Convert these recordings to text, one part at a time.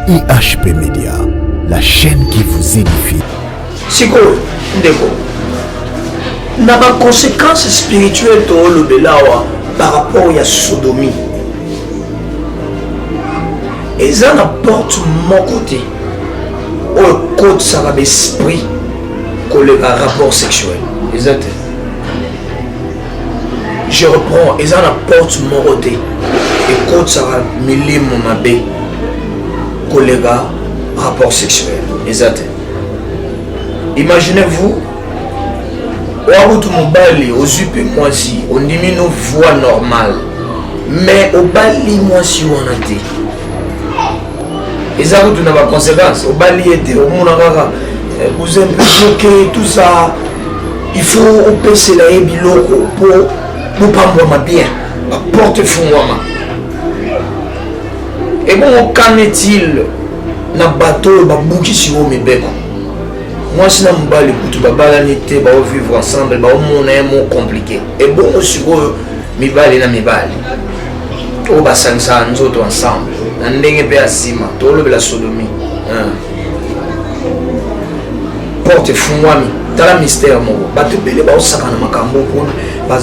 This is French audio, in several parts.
IHP Média, la chaîne qui vous édifie. Siko, ndeko. Na ba conséquences spirituelles to le belawa par rapport à sodomie. Et ça n'apporte mon côté. Au côté ça va l'esprit qu'on le rapport sexuel. Exact. Je reprends, et ça n'apporte mon côté. Et côté ça va mêler mon mabé qu'on le rapport sexuel. Exact. Imaginez-vous, au Mobali, aux Zupi Moisi, on diminue nos voix normales. Mais au Bali Moisi, on a dit. Et ça, vous n'avez pas de conséquences. Au Bali, au Mounagara, vous êtes bloqué, tout ça. Il faut opérer la biloko pour ne pas voir bien. La porte fou. Et bon, qu'en est-il dans le bateau, dans le bouquet sur le bébé? Moi, si je ne sais pas si on vivre ensemble, c'est un compliqué. Et bon, si on est on va s'ensemble. On va la sodomie. Porte fou, dans le mystère, on va te belé, on va s'accorder ma cambo, on va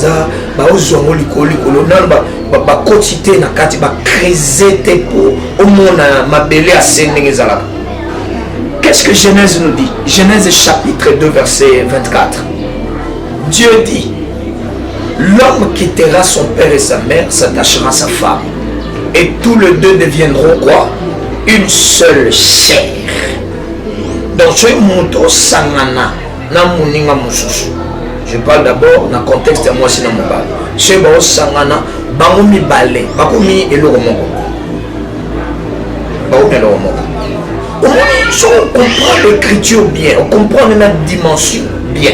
zouango likoli, on va quotiter na kati, on va creuser pour au monde ma belé à Sénégal. Qu'est-ce que Genèse nous dit? Genèse chapitre 2 verset 24. Dieu dit, l'homme quittera son père et sa mère, s'attachera à sa femme. Et tous les deux deviendront quoi? Une seule chair. Donc ce moto sangana na muninga mususu. Je parle d'abord dans le contexte de moi si na mobile. Ce moto sangana bango mi balé, bango mi eloko moko. Bango mi eloko moko. On comprend l'écriture bien, on comprend la dimension bien.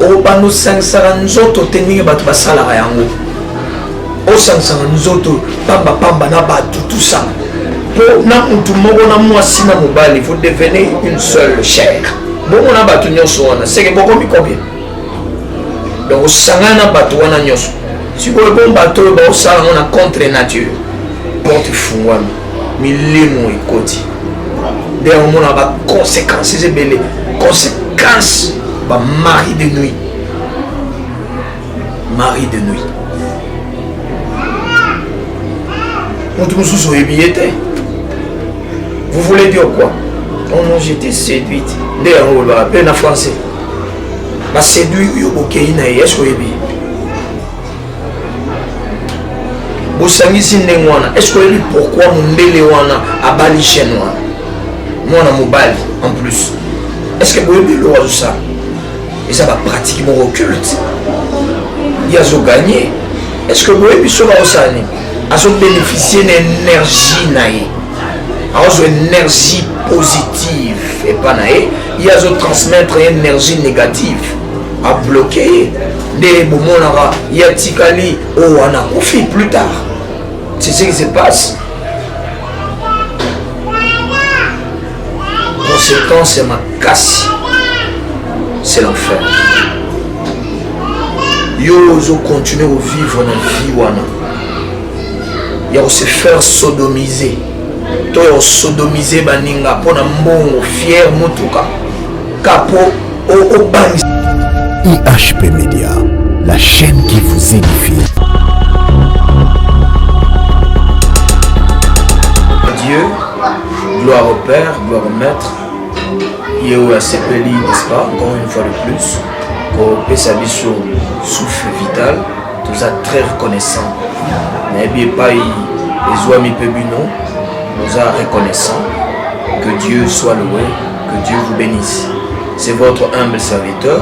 On va nous sanctionner nous autres tenir battre basala yango. On sanctionne nous autres pamba na batu tout ça. Pour na mutu moko na mwasi na mobali, il faut devenir une seule chair. Bon on a batu nyonso wana, c'est que boko mi combien. Donc on sangana batu wana nyonso. Si vous bon bateau ba ça on a contre nature. Porte fungwami, milimo ikoti. D'ailleurs, on a des conséquences, c'est belle. Conséquences, mari de nuit. Mari de nuit. Vous voulez dire quoi? Oh non, j'étais séduite. D'ailleurs, on va appeler en français. Ma séduit, est-ce que vous avez est-ce que vous pourquoi mon bébé a bali chez nous? Moi, on a mobile en plus. Est-ce que vous avez le ça? Et ça va pratiquement occulte. Il y a gagné. Est-ce que vous avez ça? À bénéficier d'une énergie, une énergie positive. Et pas il y a transmettre une énergie négative. À bloquer. Des moments, il y a Tikali. Oh, on a profité plus tard. C'est ce qui se passe. Conséquence, c'est ma casse. C'est l'enfer. Yo, je continue à vivre dans la vie. Il y a se faire sodomiser. Toi, sodomiser baninga pour un bon fier mutuka. Capo au bang. IHP Média, la chaîne qui vous édifie. Dieu, gloire au Père, gloire au Maître. Il y a eu CPLI, n'est-ce pas, encore une fois de plus, pour payer sa vie sur souffle vital, tout ça très reconnaissant. Mais bien pas les oies mi pébuno, nous sommes reconnaissants. Que Dieu soit loué, que Dieu vous bénisse. C'est votre humble serviteur,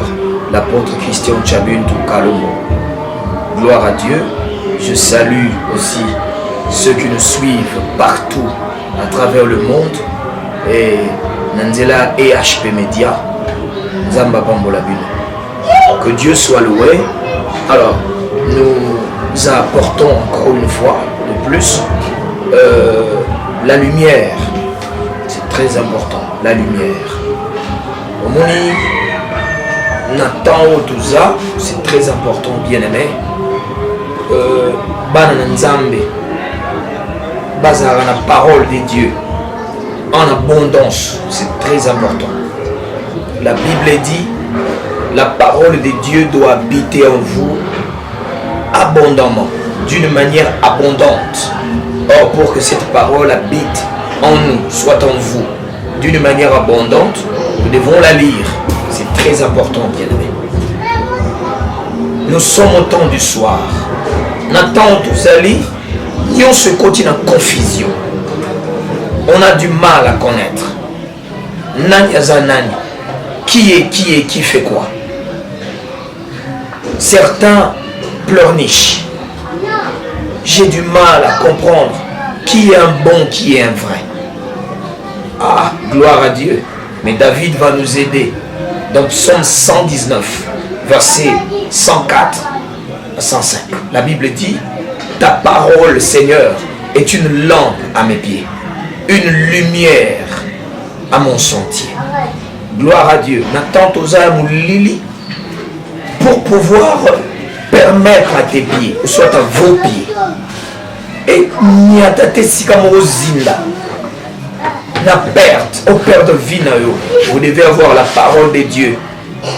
l'apôtre Christian Tchabuntu Kalomo. Gloire à Dieu. Je salue aussi ceux qui nous suivent partout à travers le monde. Et Nanzela IHP Média, Zamba Bambola Bino. Que Dieu soit loué. Alors, nous apportons encore une fois de plus la lumière. C'est très important, la lumière. Au moni, Nathan tout ça, c'est très important, bien aimé. Bana Nzambe, basara la parole de Dieu. en abondance. C'est très important. La Bible dit, la parole de Dieu doit habiter en vous abondamment, d'une manière abondante. Or, pour que cette parole habite en nous, soit en vous, d'une manière abondante, nous devons la lire. C'est très important, bien-aimés. Nous sommes au temps du soir. Nathan Touzali, nous se continue en confusion. On a du mal à connaître. Nani Azanani. Qui fait quoi? Certains pleurnichent. J'ai du mal à comprendre qui est un bon, qui est un vrai. Ah, gloire à Dieu. Mais David va nous aider. Dans Psaume 119, verset 104 à 105. La Bible dit, ta parole, Seigneur, est une lampe à mes pieds, une lumière à mon sentier. Gloire à Dieu. Nathan Toza Moulili, pour pouvoir permettre à tes pieds, soit à vos pieds, et Niatate Sikamozinda, na perte, au père de vie, vous devez avoir la parole de Dieu,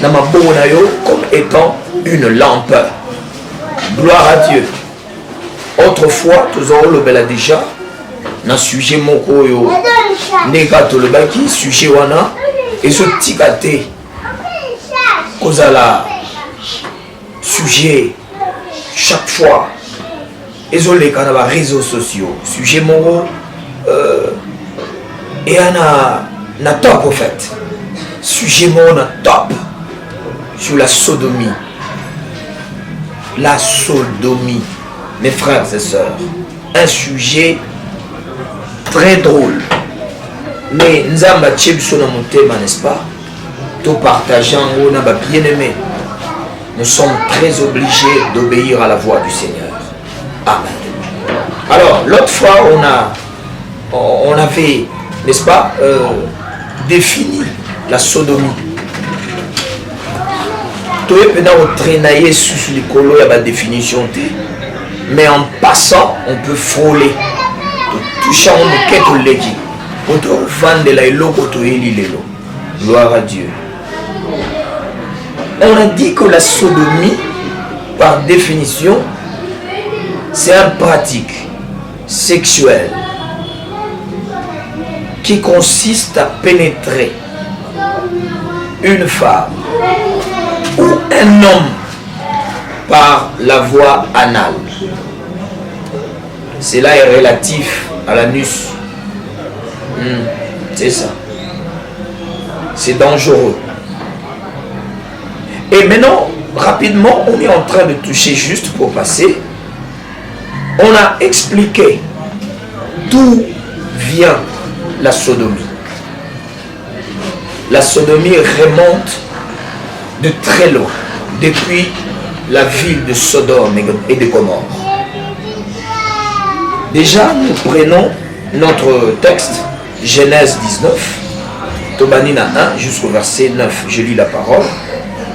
comme étant une lampe. Gloire à Dieu. Autrefois, tous en le bel déjà, na sujet moko yo, negato le baki, sujet wana, et ce tikate, kozala, sujet, chaque fois, et ce les canaux réseaux sociaux, sujet moko, et na top au fait, sujet moko na top, sur la sodomie. La sodomie, mes frères et sœurs, un sujet très drôle. Mais nous avons n'est-ce pas? Tout partageant, on a bien aimé. Nous sommes très obligés d'obéir à la voix du Seigneur. Amen. Alors, l'autre fois, on avait, n'est-ce pas, défini la sodomie. Définition, mais en passant on peut frôler touchant gloire à Dieu. On a dit que la sodomie par définition c'est une pratique sexuelle qui consiste à pénétrer une femme ou un homme par la voie anale. Cela est relatif à l'anus. C'est ça. C'est dangereux. Et maintenant, rapidement, on est en train de toucher juste pour passer. On a expliqué d'où vient la sodomie. La sodomie remonte de très loin, depuis la ville de Sodome et de Gomorrhe. Déjà, nous prenons notre texte, Genèse 19, Tobanina 1 jusqu'au verset 9. Je lis la parole.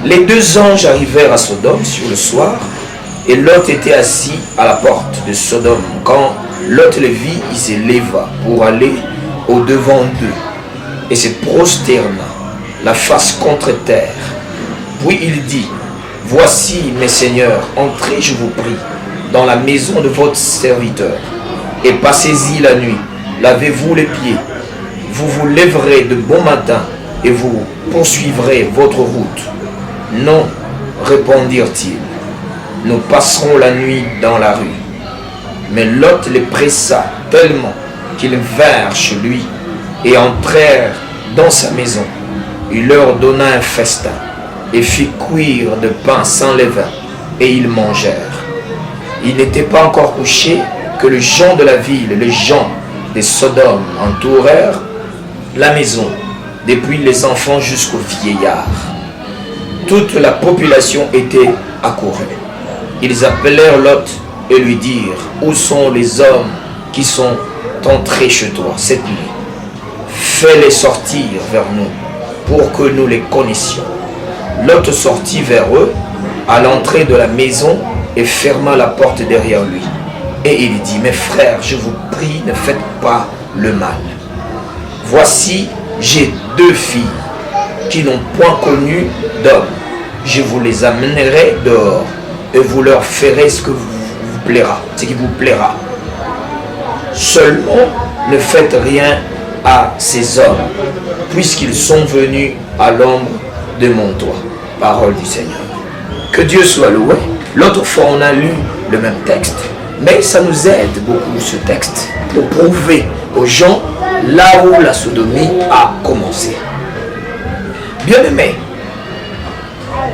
Les deux anges arrivèrent à Sodome sur le soir, et Lot était assis à la porte de Sodome. Quand Lot le vit, il se leva pour aller au-devant d'eux, et se prosterna, la face contre terre. Puis il dit, voici mes seigneurs, entrez, je vous prie, dans la maison de votre serviteur, et passez-y la nuit, lavez-vous les pieds, vous vous lèverez de bon matin, et vous poursuivrez votre route. Non, répondirent-ils, nous passerons la nuit dans la rue. Mais Lot les pressa tellement qu'ils vinrent chez lui et entrèrent dans sa maison. Il leur donna un festin et fit cuire de pain sans levain, et ils mangèrent. Il n'était pas encore couché que les gens de la ville, les gens de Sodome entourèrent la maison, depuis les enfants jusqu'aux vieillards. Toute la population était accourue. Ils appelèrent Lot et lui dirent, où sont les hommes qui sont entrés chez toi cette nuit? Fais-les sortir vers nous pour que nous les connaissions. Lot sortit vers eux à l'entrée de la maison et ferma la porte derrière lui. Et il dit, mes frères, je vous prie, ne faites pas le mal. voici, j'ai 2 filles qui n'ont point connu d'homme. Je vous les amènerai dehors et vous leur ferez ce qui vous plaira. Seulement, ne faites rien à ces hommes, puisqu'ils sont venus à l'ombre de mon toit. Parole du Seigneur. Que Dieu soit loué. L'autre fois, on a lu le même texte, mais ça nous aide beaucoup, ce texte, pour prouver aux gens là où la sodomie a commencé. Bien aimé,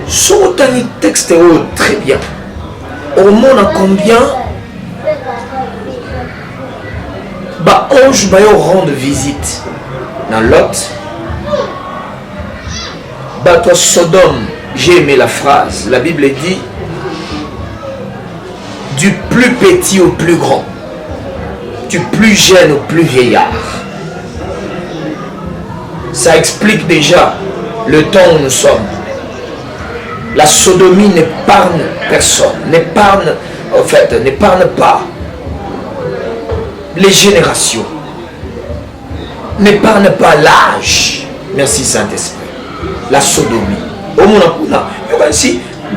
ce texte est très bien. Au monde a combien ange rendre visite dans Lot. Toi Sodome, j'ai aimé la phrase. La Bible dit du plus petit au plus grand, du plus jeune au plus vieillard. Ça explique déjà le temps où nous sommes. La sodomie n'épargne personne, n'épargne pas les générations, n'épargne pas l'âge. Merci Saint-Esprit. La sodomie.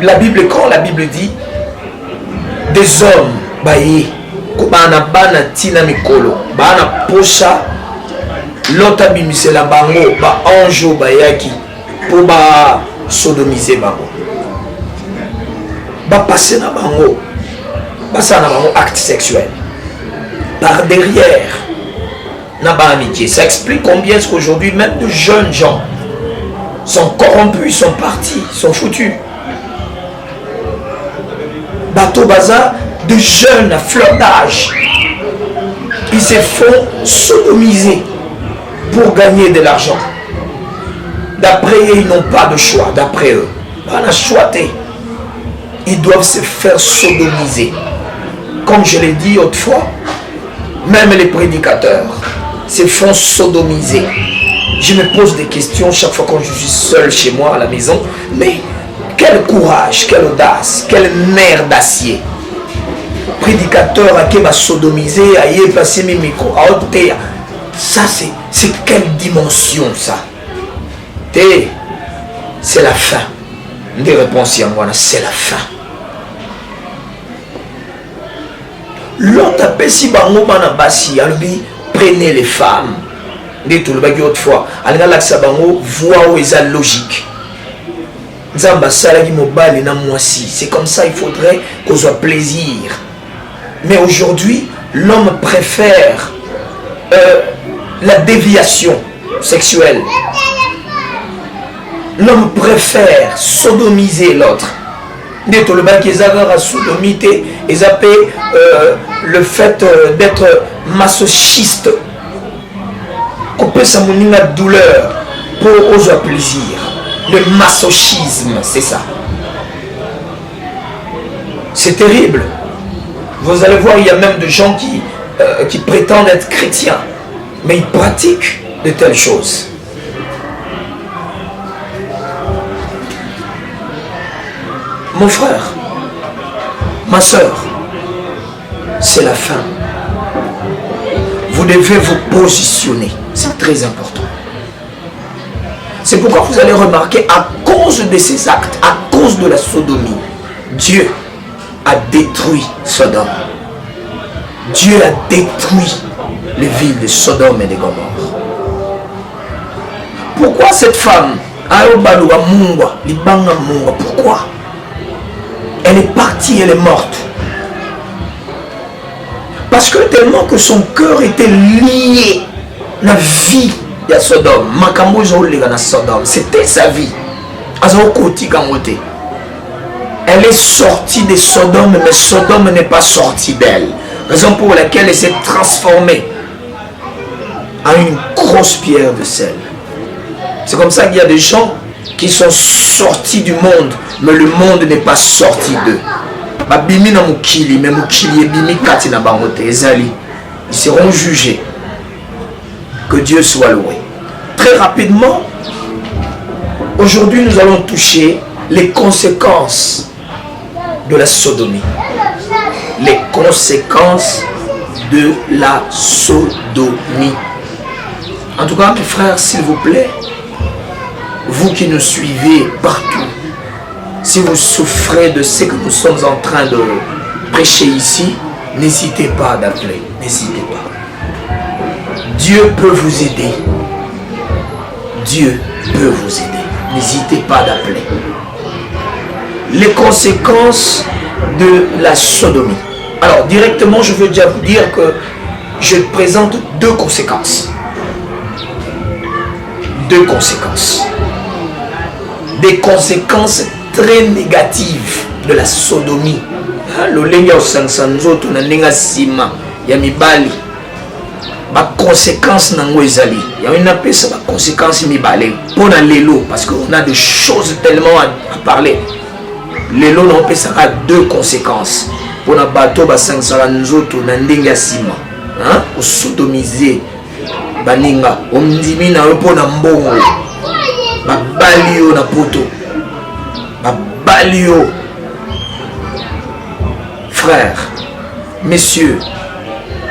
La Bible, quand la Bible dit des hommes, l'autre bimisela bango ba anjo bayaki pour ba sodomiser bango ba passer na bango basa na bango acte sexuel par derrière na ba amitié. Ça explique combien est-ce qu'aujourd'hui même de jeunes gens sont corrompus, sont partis, sont foutus. Bateau bazar de jeunes à fleur d'âge, ils se font sodomiser pour gagner de l'argent. D'après eux, ils n'ont pas de choix. D'après eux, on a choisi. Ils doivent se faire sodomiser. Comme je l'ai dit autrefois, même les prédicateurs se font sodomiser. Je me pose des questions chaque fois quand je suis seul chez moi à la maison. Mais quel courage, quelle audace, quel nerf d'acier. Prédicateur à qui va sodomiser, à y passer mes micros, à haute terre. Ça, c'est quelle dimension, ça? C'est la fin. Des réponses, c'est la fin. L'autre si bango bana basi, prenez les femmes. Dit tout le bagage autrefois. Alga laksa bango voix où est logique. Nzamba salagi mobile na moisi. C'est comme ça, il faudrait qu'on soit plaisir. Mais aujourd'hui, l'homme préfère la déviation sexuelle. L'homme préfère sodomiser l'autre. Le bac à sodomité, ils appellent le fait d'être masochiste. Qu'on peut s'amener la douleur pour oser plaisir. Le masochisme, c'est ça. C'est terrible. Vous allez voir, il y a même des gens qui prétendent être chrétiens, mais ils pratiquent de telles choses. Mon frère, ma soeur, c'est la fin. Vous devez vous positionner. C'est très important. C'est pourquoi vous allez remarquer, à cause de ces actes, à cause de la sodomie, Dieu a détruit Sodome. Dieu a détruit les villes de Sodome et de Gomorrhe. Pourquoi cette femme, pourquoi? Elle est partie, elle est morte. Parce que tellement que son cœur était lié à la vie de Sodome. C'était sa vie. Elle est sortie de Sodome, mais Sodome n'est pas sortie d'elle. Raison pour laquelle elle s'est transformée en une grosse pierre de sel. C'est comme ça qu'il y a des gens qui sont sortis du monde, mais le monde n'est pas sorti d'eux. Ils seront jugés. Que Dieu soit loué. Très rapidement, aujourd'hui nous allons toucher les conséquences de la sodomie. Les conséquences de la sodomie. En tout cas, mes frères, s'il vous plaît, vous qui nous suivez partout, si vous souffrez de ce que nous sommes en train de prêcher ici, n'hésitez pas d'appeler. N'hésitez pas. Dieu peut vous aider. Dieu peut vous aider. N'hésitez pas d'appeler. Les conséquences de la sodomie. Alors, directement, je veux déjà vous dire que je présente deux conséquences. Deux conséquences. Des conséquences très négatives de la sodomie. Lolenga osansanzoto na nenga sima ya mibali. Ba conséquences nango ezali. Ya une pesa ba conséquences mibale pour na lelo parce qu'on a des choses tellement à parler. Lelo na pesa ka deux conséquences. Pour na bato ba sansanzoto na ndenga sima. Hein? Ou sodomiser baninga omdimi na yo pona mbongo. Ba balio na poto. Ba balio. Frères, messieurs,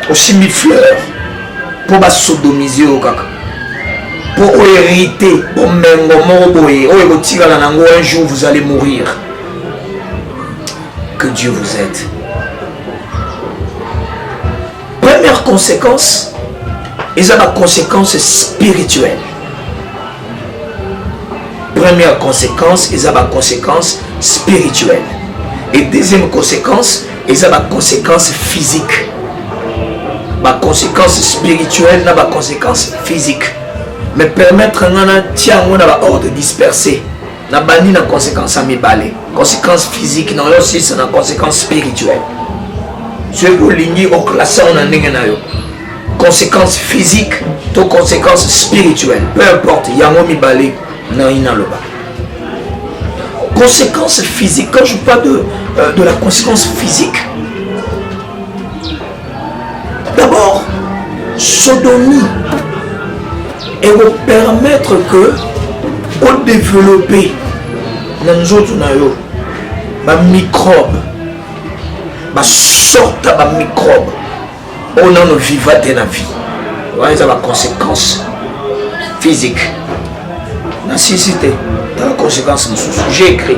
aussi mis fleurs pour ba sodomiser au kaka, pour hériter, pour mengo moroboye, un jour vous allez mourir. Que Dieu vous aide. Première conséquence, ils ont la conséquence spirituelle. Première conséquence, ils ont la conséquence spirituelle. Et deuxième conséquence, ils ont la conséquence physique. Ma conséquence spirituelle n'a pas conséquence physique. Mais permettre à tiens on a ordre dispersé. N'a pas ni la conséquence à mi balai. Conséquence physique non aussi c'est la conséquence spirituelle. Ce que l'ingé au classé on a n'engayo. Conséquence physique, to conséquence spirituelle. Peu importe, yango mi balai na ina loba. Conséquence physique, quand je parle de la conséquence physique, d'abord, sodomie, et vous permettre que vous développez dans nous autres des microbes, des sortes de microbes, on a nos vivants dans la vie. Voilà, ça a la conséquence physique. La cécité, dans la conséquence, j'ai écrit.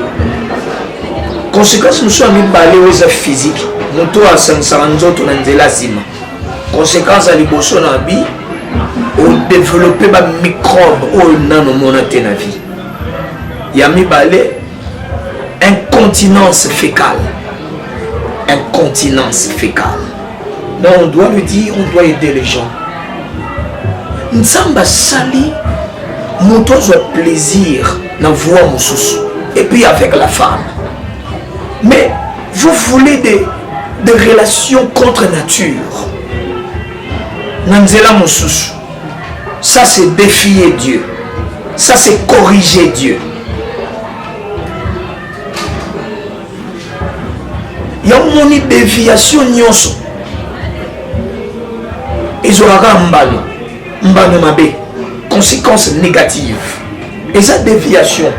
Conséquence, nous sommes balés aux physiques. Nous sommes à 500 autres dans la zima. Conséquence, à l'ibosson à vie, on développe des microbes au nan au monde de la vie. Il y a mis balé incontinence fécale. Incontinence fécale. Donc on doit lui dire, on doit aider les gens. Nzamba sali. Moto a plaisir dans voix mon sous et puis avec la femme. Mais vous voulez des relations contre nature. Nanzela mon sous. Ça c'est défier Dieu. Ça c'est corriger Dieu. Il y a une déviation nyonso. Ils ont un mbano mabé. Conséquences négatives. Et sa déviation,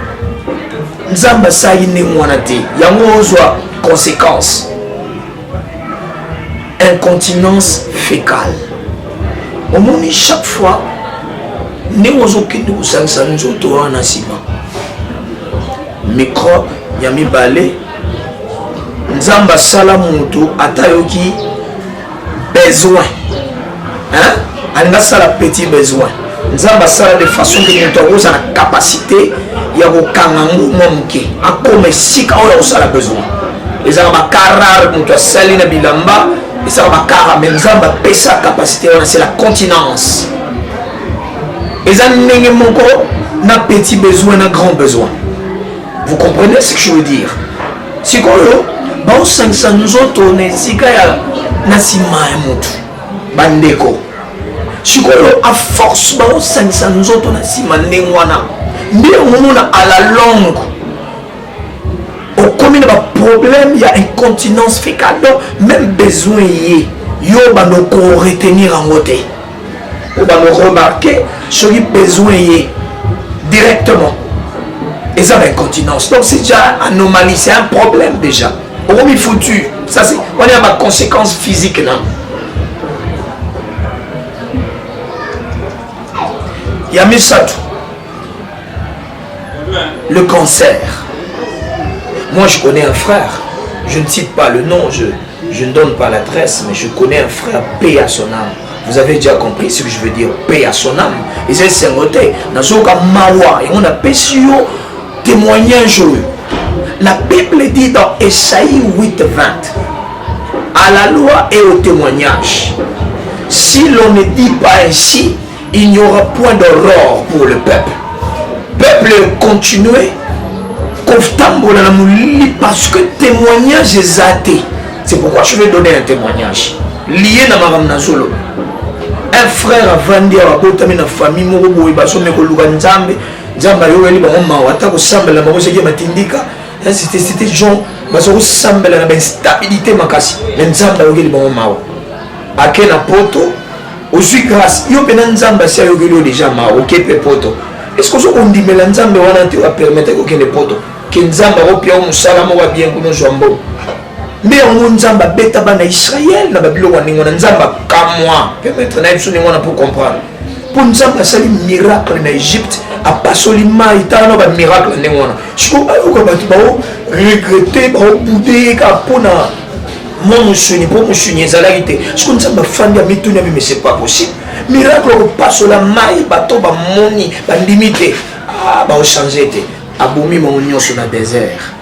Nzamba saïne mwanate, yango ozwa conséquences. Incontinence fécale. Au monde chaque fois, nous avons nous sommes microbe, yami balé, Nzamba sala mutu atayoki besoin. Hein? Anga sala petit besoin. Nzamba sala de façon que nous avons la capacité ya kokangangu momuke akome sika oyo osala besoin. Ezala bakara mutu asali na bilamba, ezala bakara mais Nzamba pesa capacité c'est la continence. Ezala ndenge moko na petit besoin na grand besoin. Vous comprenez ce que je veux dire? Si koyo ba 500 nous autres sika ya nasima mutu bandeko. Chikolo à force ba 500 nous autres na sima ndengwana ndio mona à la longue au commune ba problème il y a incontinence fécale donc même besoin y yo ba no ko retenir en côté ou ba no remarquer ce qui besoin y directement et ça incontinence donc c'est déjà anomalie c'est un problème déjà au mi foutu ça c'est on a ma conséquence physique là. Yamisato. Le cancer. Moi, je connais un frère. Je ne cite pas le nom, je ne donne pas l'adresse, mais je connais un frère, paix à son âme. Vous avez déjà compris ce que je veux dire, paix à son âme. Et c'est noté. Dans ce cas, Mawa, et on a péché témoignage. La Bible dit dans Esaïe 8:20, à la loi et au témoignage, si l'on ne dit pas ainsi, il n'y aura point d'aurore pour le peuple. Peuple continuez, parce que témoignage est athée. C'est pourquoi je vais donner un témoignage. Lié à Maram Nazolo. Un frère a vendu à la famille, c'était genre, la stabilité makasi. A Kena poto, aussi grâce. Yo pena nzamba si ayogeli déjà ma ok pe poto. Est-ce que on dit mais nzamba wana te va permettre que les poto que nzamba opia musala mo ba bien kuno jombo. Mais on nzamba beta bana Israël na babilo wa ningo nzamba kamwa. Permettre na biso ningo na pour comprendre. Pour nzamba sali miracle na Égypte a pasoli mai tano ba miracle ningo na. Je ko ayo ko ba tu ba regretter ba bouder ka pona. Moi, je suis pour je suis nzalalité. Je connais ma famille mais c'est pas possible. Miracle passe la maille bateau ba moni ba limité. Ah ba changer té. Aboumi mon union sur le désert.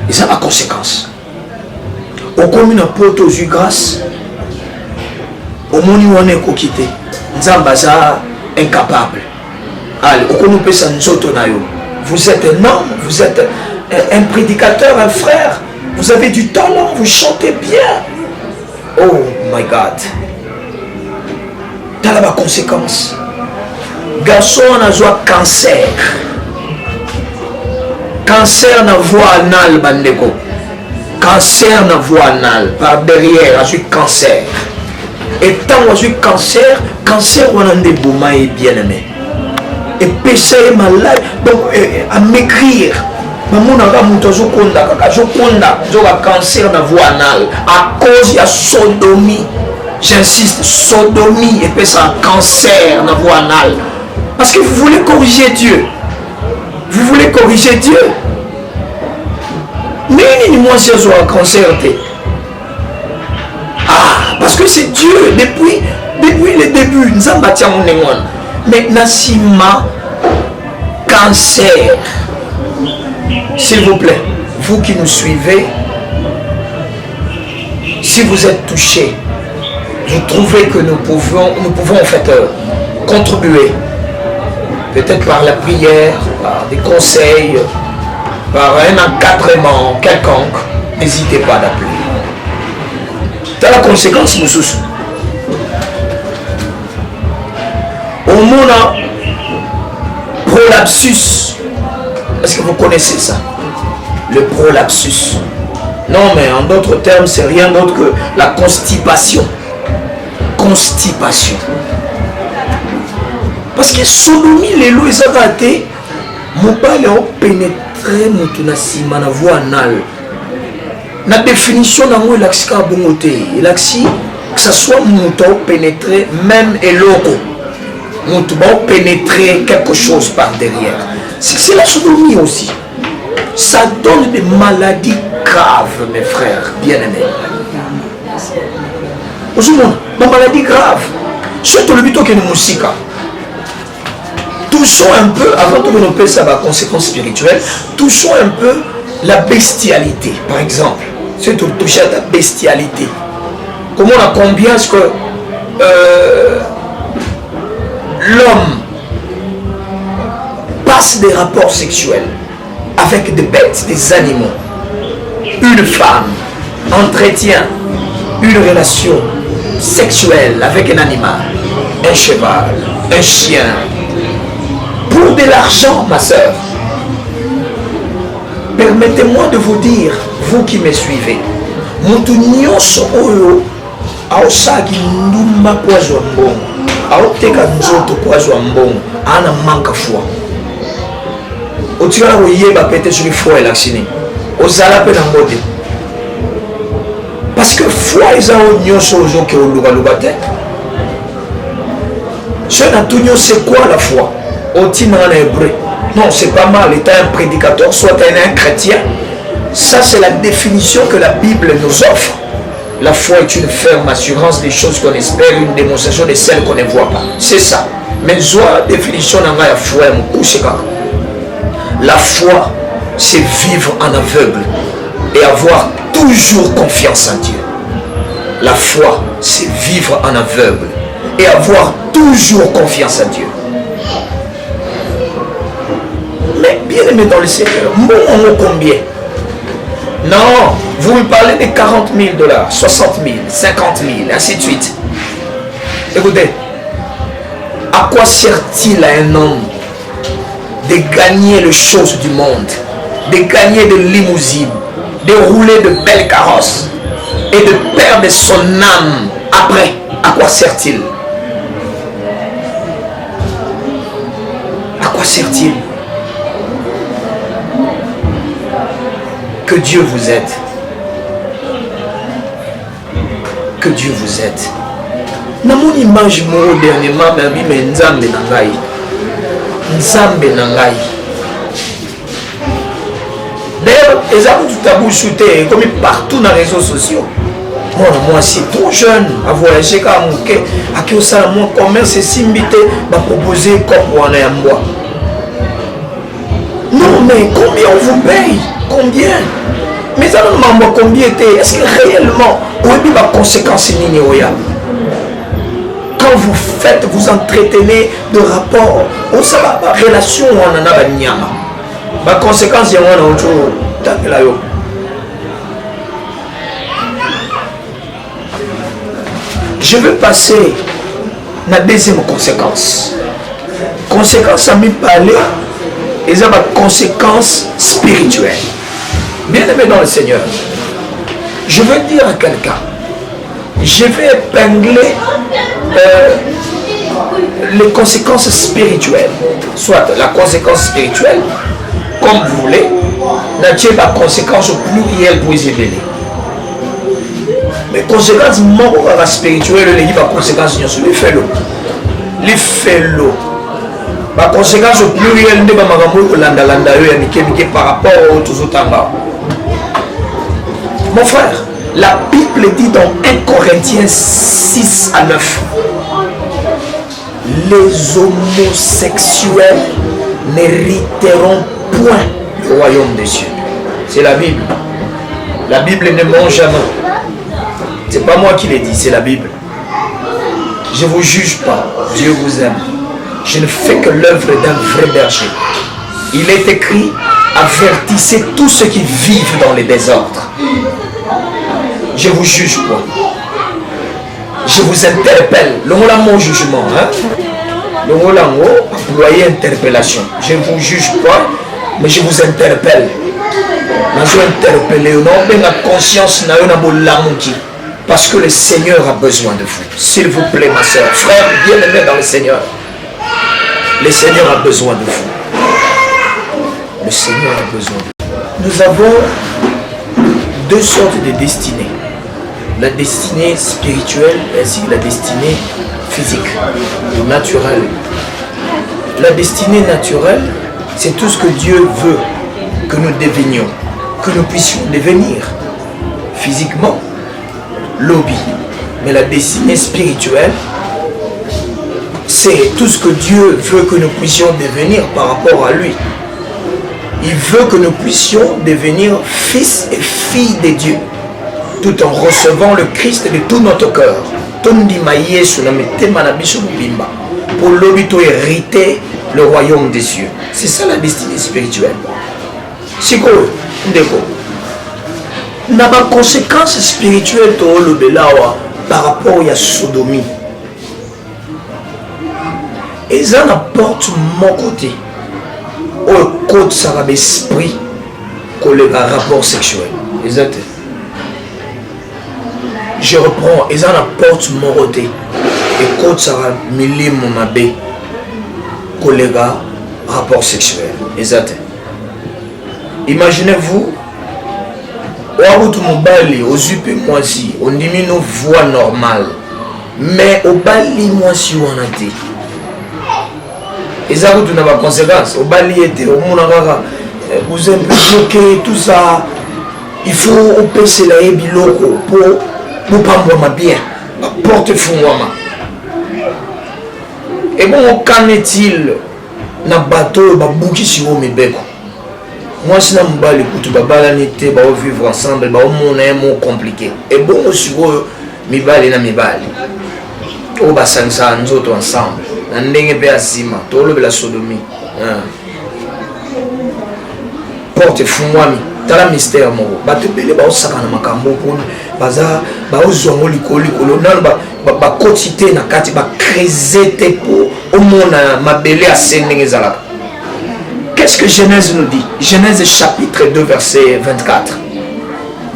Et ça a conséquence. Au commune poto aux grâce. Au moni on est quitté. Nzamba za incapable. Allez, au commune peut s'en sotonayo. Vous êtes un homme, vous êtes un prédicateur, un frère. Vous avez du talent, vous chantez bien. Oh my God. T'as la conséquence. Garçon a un cancer. Cancer na voie anale, bandeko. Cancer na voie anale. Par derrière, a eu cancer. Et tant qu'on a eu cancer, on a des boumans et bien aimé. Et péché est malade. Donc, à m'écrire. Mamunaka mutozo konda cancer na voie anale à cause de sodomie. J'insiste, sodomie et puis ça cancer na voie anale. Parce que vous voulez corriger Dieu. Vous voulez corriger Dieu. Mais moi c'est un cancer. Ah, parce que c'est Dieu depuis le début. Mais Nassima cancer. S'il vous plaît, vous qui nous suivez, si vous êtes touchés, vous trouvez que nous pouvons en fait contribuer, peut-être par la prière, par des conseils, par un encadrement quelconque, n'hésitez pas d'appeler. C'est la conséquence, nous tous. Au moment prolapsus. Est-ce que vous connaissez ça? Le prolapsus. Non, mais en d'autres termes, c'est rien d'autre que la constipation. Constipation. Parce que sodomie, les lois, ils ont raté. Mon père a pénétré mon sima na voie anale. La définition d'un mot, il a bongoté. Il a que ça soit mon pénétré, même et loco. Mon pénétrer quelque chose par derrière. C'est la sodomie aussi. Ça donne des maladies graves, mes frères bien-aimés. Aujourd'hui, ma maladie grave. Surtout le buto qui est une musique. Touchons un peu, avant de nous ça va conséquences spirituelles, touchons un peu la bestialité, par exemple. Surtout toucher à la bestialité. Comment on a combien est-ce que l'homme passe des rapports sexuels avec des bêtes, des animaux. Une femme entretient une relation sexuelle avec un animal, un cheval, un chien, pour de l'argent, ma soeur. Permettez-moi de vous dire, vous qui me suivez, mutu nyonso oyo aosaki ndumba kwazwa mbongo, aoteka nzoto kwazwa mbongo, ana manka foi. Otikala koyeba pete soki foi elakisini ozala mpe na mbote. Parce que foi eza oyo nyonso ozoki olukaluka te. C'est quoi la foi? En hébreu. Non, c'est pas mal, étant un prédicateur, soit un chrétien. Ça, c'est la définition que la Bible nous offre. La foi est une ferme assurance des choses qu'on espère, une démonstration de celles qu'on ne voit pas. C'est ça. Mais la définition de la foi, la foi, c'est vivre en aveugle et avoir toujours confiance en Dieu. La foi, c'est vivre en aveugle et avoir toujours confiance en Dieu. Mais bien aimé dans le Seigneur, mon combien? Non, vous me parlez de 40 000 $, 60 000, 50 000, ainsi de suite. Écoutez, à quoi sert-il à un homme de gagner les choses du monde, de gagner de limousines, de rouler de belles carrosses et de perdre son âme après? À quoi sert-il? À quoi sert-il? Que Dieu vous aide. Que Dieu vous aide. Dans mon image, mon dernièrement, mais Nzambe Nangai. Nzambe Nangai. D'ailleurs, les amis du tabou shooté, comme partout dans les réseaux sociaux. Moi, c'est trop jeune à voyager comme Mouké, à qui au salon commerce et simbité, m'a proposé comme on est en bois. Non, mais combien on vous paye? Combien? Mais ça ne m'a combien était? Est-ce que réellement, où est la conséquence? Quand vous faites, vous entretenez de rapports, on sait la relation, on en a une la conséquence, il y a un autre. Je veux passer à la deuxième conséquence. Conséquence à me parler, et ça va conséquence spirituelle. Bien aimé dans le Seigneur, je veux dire à quelqu'un, je vais épingler les conséquences spirituelles. Soit la conséquence spirituelle, comme vous voulez, n'a pas conséquence au pluriel pour les éveiller. Mais conséquences morales spirituelles, les conséquences les félos. Les félos. La conséquence au pluriel de par rapport aux autres. Mon frère, la Bible dit dans 1 Corinthiens 6 à 9, les homosexuels n'hériteront point le royaume des cieux. C'est la Bible. La Bible ne ment jamais. C'est pas moi qui l'ai dit, c'est la Bible. Je ne vous juge pas, Dieu vous aime. Je ne fais que l'œuvre d'un vrai berger. Il est écrit, avertissez tous ceux qui vivent dans les désordres. Je vous juge pas. Je vous interpelle. Le mot là, mon jugement. Le mot là, employé interpellation. Je ne vous juge pas, mais je vous interpelle. Je vous interpelle. Non, la conscience n'a pas de parce que le Seigneur a besoin de vous. S'il vous plaît, ma soeur, frère, bien aimé dans le Seigneur. Le Seigneur a besoin de vous. Le Seigneur a besoin de vous. Nous avons deux sortes de destinées. La destinée spirituelle ainsi que la destinée physique ou naturelle. La destinée naturelle, c'est tout ce que Dieu veut que nous devenions, que nous puissions devenir physiquement, lobby. Mais la destinée spirituelle, c'est tout ce que Dieu veut que nous puissions devenir par rapport à lui. Il veut que nous puissions devenir fils et filles de Dieu, tout en recevant le Christ de tout notre cœur. Pour l'obito hériter le royaume des cieux. C'est ça la destinée spirituelle. C'est quoi? N'a pas conséquence spirituelle par rapport à sodomie. Et ça n'apporte mon côté. Au côté ça va l'esprit que le rapport sexuel. Exact. Je reprends. Et ça n'apporte mon côté. Et côté ça va m'aimer mon abbé que le rapport sexuel. Exact. Imaginez-vous. Aux yeux moi si on diminue nos voix normales. Mais au bali moi si on a dit. Et ça, vous avez des conséquences. Au baliété, au monde, vous êtes bloqué, tout ça. Il faut passer la biloko pour pas moi bien. Porte fouama. Et bon, qu'en est-il na bateau, ba bouki sur mes beko. Moi, si je ne écoute pas, vivre ensemble, mon est mot compliqué. Et bon, si vous mi bali na mi bali. O ba sansa nzoto ensemble. Na ndenge pe asima, to lo la sodomie. Porte fumwami, tala mystère mo. Ba te bele ba osaka na makambo ko baza ba ozongo likoli kolo nan ba quotité na kati ba creuser te po o mona mabele asendenge zalaka. Qu'est-ce que Genèse nous dit? Genèse chapitre 2 verset 24.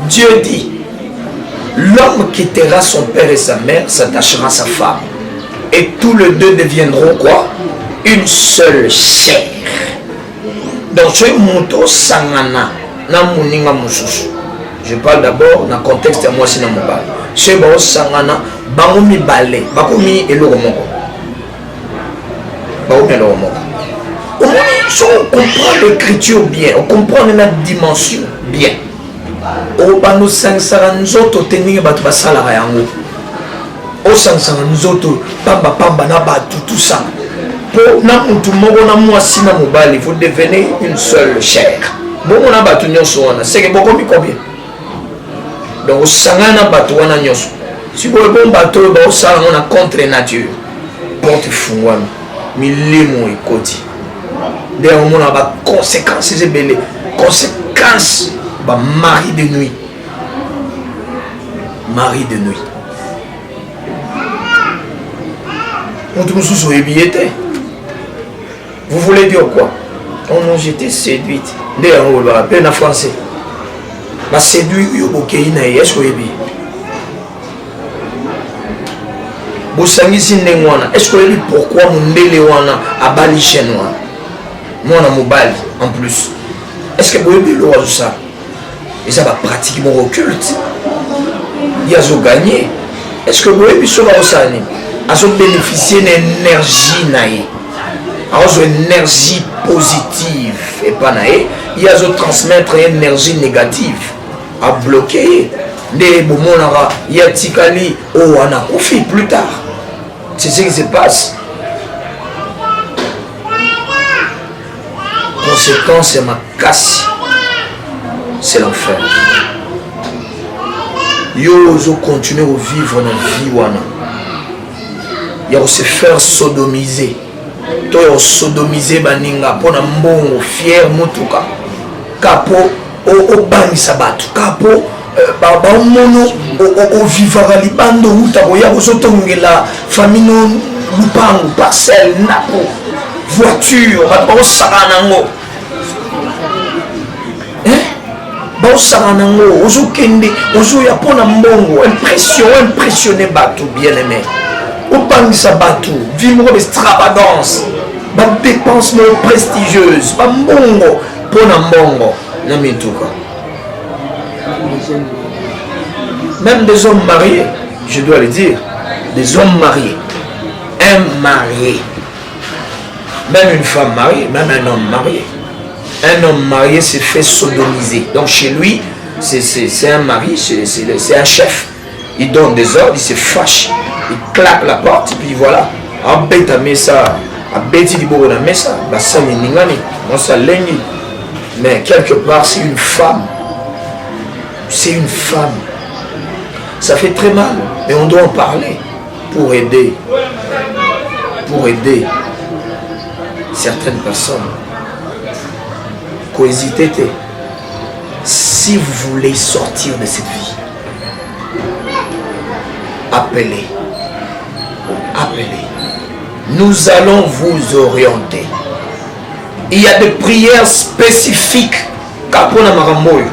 Dieu dit: l'homme quittera son père et sa mère, s'attachera à sa femme. Et tous les deux deviendront quoi? Une seule chair. Donc, ce moto sangana na muninga mususu. Je parle d'abord dans le contexte de moi, sinon mon bal. Ce moto sangana, bangomi balé, bakomi eloko moko. Bakomi eloko moko. Si on comprend l'écriture bien, on comprend la dimension bien. O bano sangsara nzoto teninga batu basalara yango. O sangsara nzoto pamba na batu tout ça. Pour na mutu moko na mwasi na mobali, vous devenez une seule chair. Bon on a batu nyonso wana, c'est que beaucoup mi combien. Donc sangana batu wana nyonso. Si vous bon bateau ba osala on a contre nature. Porte fungwami, milimo ekoti. D'ailleurs, on a des conséquences, c'est belle. Conséquences, mari de nuit. Mari de nuit. Vous voulez dire quoi? Oh non, j'étais séduite. D'ailleurs, on va appeler en français. Ma séduit, est-ce que vous avez est-ce que vous avez pourquoi mon bébé a bali chez nous? Moi, on a mobile en plus. Est-ce que vous avez vu le ça? Et ça va pratiquement occulte. Il y a gagné. Est-ce que vous avez vu ça? À bénéficier d'une énergie naïe. Alors, une énergie positive et pas naïe. Il y a transmettre une énergie négative. À bloquer. Des moments, il y a Tikali. Oh, on a confié plus tard. C'est ce qui se passe. Conséquence, c'est ma casse. C'est l'enfer. Yo, je continue à vivre dans la vie. Il y a se faire sodomiser. Tu as sodomiser baninga pour un bon fier mutuka. Capo au bani sabatu. Capo au mono au vivara libando utaboya aux la famille lupango parcelle napo voiture au saranango. Saranango, ozo kende, ozo ya pona mbongo, impressionner batou bien aimé. Au bangisa batou, vivre l'extravagance, ba dépenses prestigieuses, ba mbongo, pona mbongo, na mituka. Même des hommes mariés, je dois le dire, des hommes mariés, un marié, même une femme mariée, même un homme marié. Un homme marié se fait sodomiser. Donc chez lui, c'est un mari, c'est un chef. Il donne des ordres, il se fâche, il claque la porte, et puis voilà. Mais quelque part, c'est une femme. C'est une femme. Ça fait très mal, mais on doit en parler pour aider. Pour aider certaines personnes. Cohésité. Si vous voulez sortir de cette vie, appelez. Nous allons vous orienter. Il y a des prières spécifiques. Kapona Maramboy.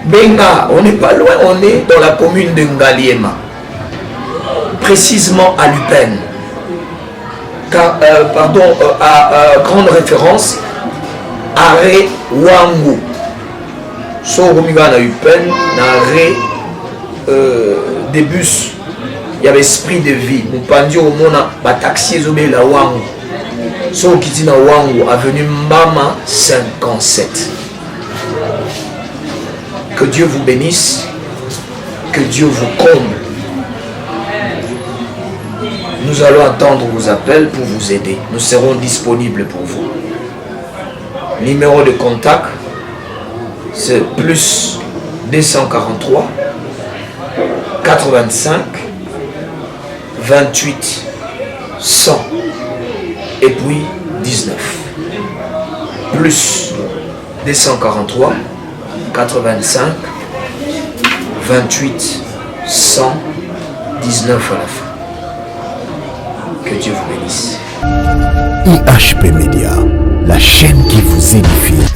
Benga, on n'est pas loin, on est dans la commune de Ngaliema. Précisément à Lupin. À grande référence. Arrêt Wangu. So Romiga na Upen, na arrêt des bus. Il y avait esprit de vie. Nous pendions au monde, bah taxi zobé la Wangu. So Kitina Wangu, avenue Mbama 57. Que Dieu vous bénisse, que Dieu vous comble. Nous allons attendre vos appels pour vous aider. Nous serons disponibles pour vous. Numéro de contact, c'est plus 243 85 28 100 et puis 19. Plus 243 85 28 100 19 à la fin. Que Dieu vous bénisse. IHP Média, la chaîne qui vous édifie.